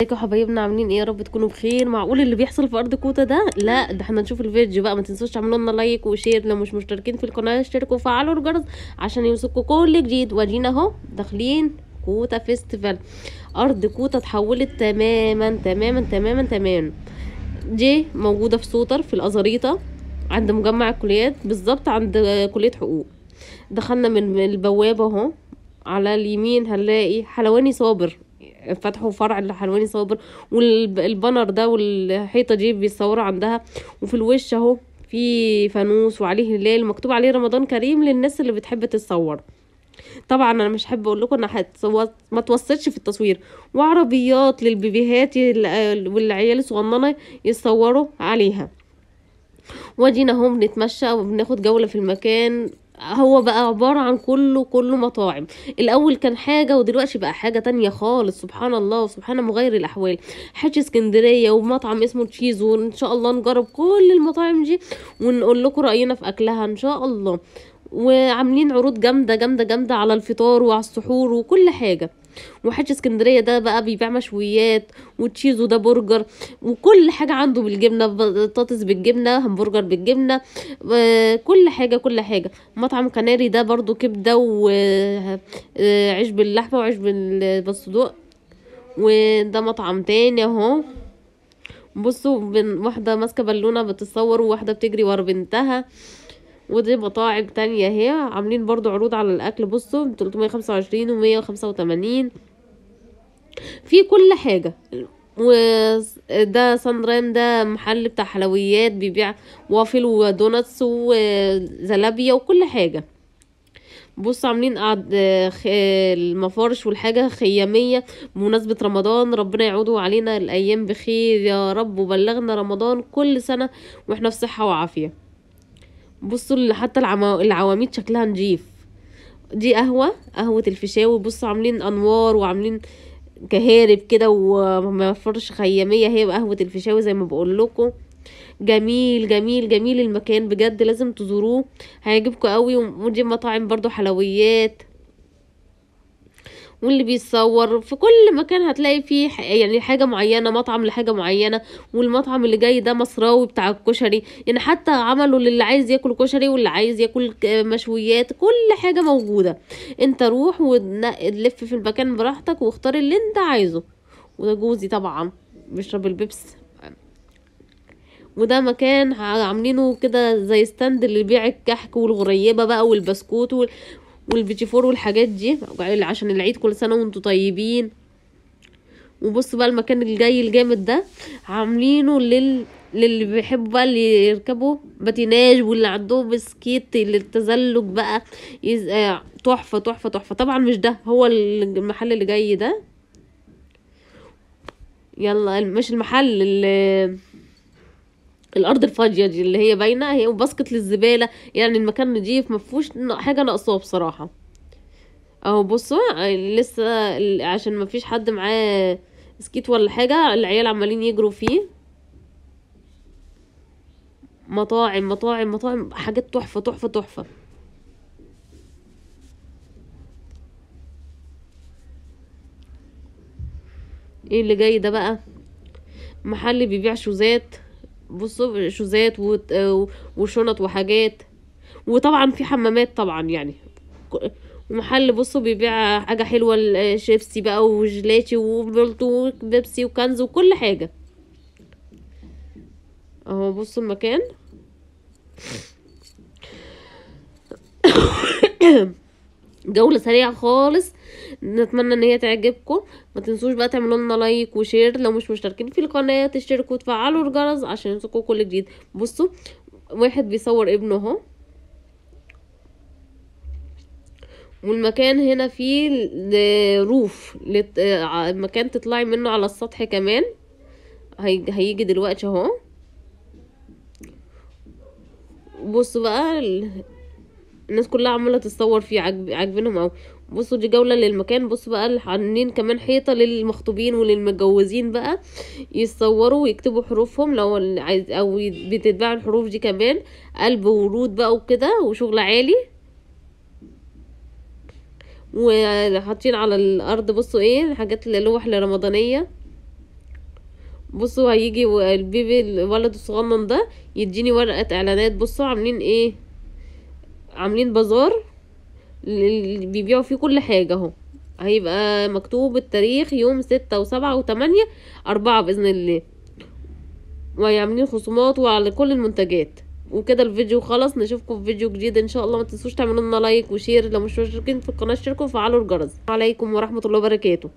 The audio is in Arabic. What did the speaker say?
ازيكم يا حبايبنا، عاملين ايه؟ يا رب تكونوا بخير. معقول اللي بيحصل في ارض كوتا ده؟ لا، ده احنا نشوف الفيديو بقى. ما تنسوش تعملوا لنا لايك وشير. لو مش مشتركين في القناه اشتركوا وفعلوا الجرس عشان يوصلكوا كل جديد. وادينا اهو داخلين كوتا فيستيفال. ارض كوتا اتحولت تماما تماما تماما تماما. دي موجوده في سوتر في الازاريطه عند مجمع الكليات، بالظبط عند كليه حقوق. دخلنا من البوابه اهو، على اليمين هنلاقي حلواني صابر، فتحوا فرع لحلواني صابر. والبانر ده والحيطه دي بيصوروا عندها. وفي الوش اهو في فانوس وعليه هلال مكتوب عليه رمضان كريم للناس اللي بتحب تتصور. طبعا انا مش حابه اقول لكم ان ما توصلش في التصوير. وعربيات للبيبيهات والعيال الصغننه يتصوروا عليها. وادينا اهو بنتمشى وبناخد جولة في المكان. هو بقى عبارة عن كله مطاعم. الأول كان حاجة ودلوقتي بقى حاجة تانية خالص. سبحان الله وسبحان مغير الأحوال. حاجة اسكندرية ومطعم اسمه تشيز، وإن شاء الله نجرب كل المطاعم دي ونقول لكم رأينا في أكلها إن شاء الله. وعاملين عروض جامدة جامدة جامدة على الفطار وعلى السحور وكل حاجة. وحاج اسكندريه ده بقى بيبيع مشويات وتشيز، وده برجر وكل حاجه عنده بالجبنه، بطاطس بالجبنه، همبرجر بالجبنه، كل حاجه كل حاجه. مطعم كناري ده برضو كبده وعيش باللحمه وعيش بالصدوق. وده مطعم تاني اهو. بصوا واحده ماسكه بالونه بتتصور وواحده بتجري ورا بنتها. ودي مطاعم تانية اهي عاملين برضو عروض على الاكل. بصوا 325 و185 في كل حاجة. وده ساندرام ده محل بتاع حلويات بيبيع وافل ودوناتس وزلابية وكل حاجة. بصوا عاملين المفارش والحاجة خيامية بمناسبة رمضان. ربنا يعودوا علينا الأيام بخير يا رب، وبلغنا رمضان كل سنة واحنا في صحة وعافية. بصوا حتى العواميد شكلها نجيف. دي قهوة الفيشاوي. بصوا عاملين أنوار وعاملين كهارب كده ومفرش خيامية. هي قهوة الفيشاوي زي ما بقول لكم. جميل جميل جميل المكان بجد، لازم تزوروه هيعجبكم قوي. ودي مطاعم برضو حلويات. واللي بيتصور في كل مكان هتلاقي فيه يعني حاجة معينة، مطعم لحاجة معينة. والمطعم اللي جاي ده مصراوي بتاع الكشري، يعني حتى عملوا للي عايز ياكل كشري واللي عايز ياكل مشويات، كل حاجة موجودة. انت روح ولف في المكان براحتك واختار اللي انت عايزه. وده جوزي طبعا بيشرب البيبس. وده مكان عاملينه كده زي ستاند اللي بيع الكحك والغريبة بقى والبسكوت والبيتي فور والحاجات دي عشان العيد. كل سنة وانتوا طيبين. وبصوا بقى المكان الجاي الجامد ده عاملينه للي بيحبوا بقى اللي يركبوا باتيناج واللي عندهم بسكيت للتزلج بقى. تحفة تحفة تحفة. طبعا مش ده هو المحل اللي جاي ده. يلا مش المحل الارض الفاضيه دي اللي هي باينه هي وباسكت للزباله. يعني المكان نضيف مفهوش حاجه ناقصاه بصراحه. اهو بصوا لسه عشان مفيش حد معاه سكيت ولا حاجه، العيال عمالين يجروا فيه. مطاعم مطاعم مطاعم، حاجات تحفه تحفه تحفه. ايه اللي جاي ده بقى؟ محل بيبيع شوزات. بصوا شوزات وشنط وحاجات. وطبعا في حمامات طبعا يعني. ومحل بصوا بيبيع حاجة حلوة، شيبسي بقى وجلاتي وبلطو وبيبسي وكنز وكل حاجة. اهو بصوا المكان. جولة سريعة خالص، نتمنى ان هي تعجبكم. ما تنسوش بقى تعملوا لنا لايك وشير. لو مش مشتركين في القناة تشتركوا وتفعلوا الجرس عشان يوصلكوا كل جديد. بصوا واحد بيصور ابنه اهو. والمكان هنا فيه روف مكان تطلعي منه على السطح كمان. هيجي دلوقتي اهو. بصوا بقى الناس كلها عماله تتصور فيه، عاجبينهم اوي. بصوا دي جوله للمكان. بصوا بقى عاملين كمان حيطه للمخطوبين وللمتجوزين بقى يتصوروا ويكتبوا حروفهم لو عايز، او بتتباع الحروف دي كمان قلب ورود بقى وكده وشغل عالي. وحاطين على الارض بصوا ايه حاجات اللوح الرمضانيه. بصوا هيجي البيبي الولد الصغنن ده يديني ورقة اعلانات. بصوا عاملين ايه، عاملين بازار بيبيعوا فيه كل حاجة اهو. هيبقى مكتوب التاريخ يوم 6 و7 و8 4 بإذن الله، وعاملين خصومات وعلى كل المنتجات. وكده الفيديو خلص، نشوفكم في فيديو جديد ان شاء الله. ما تنسوش تعملوا لنا لايك وشير، لو مش مشتركين في القناة اشتركوا وفعلوا الجرس. عليكم ورحمة الله وبركاته.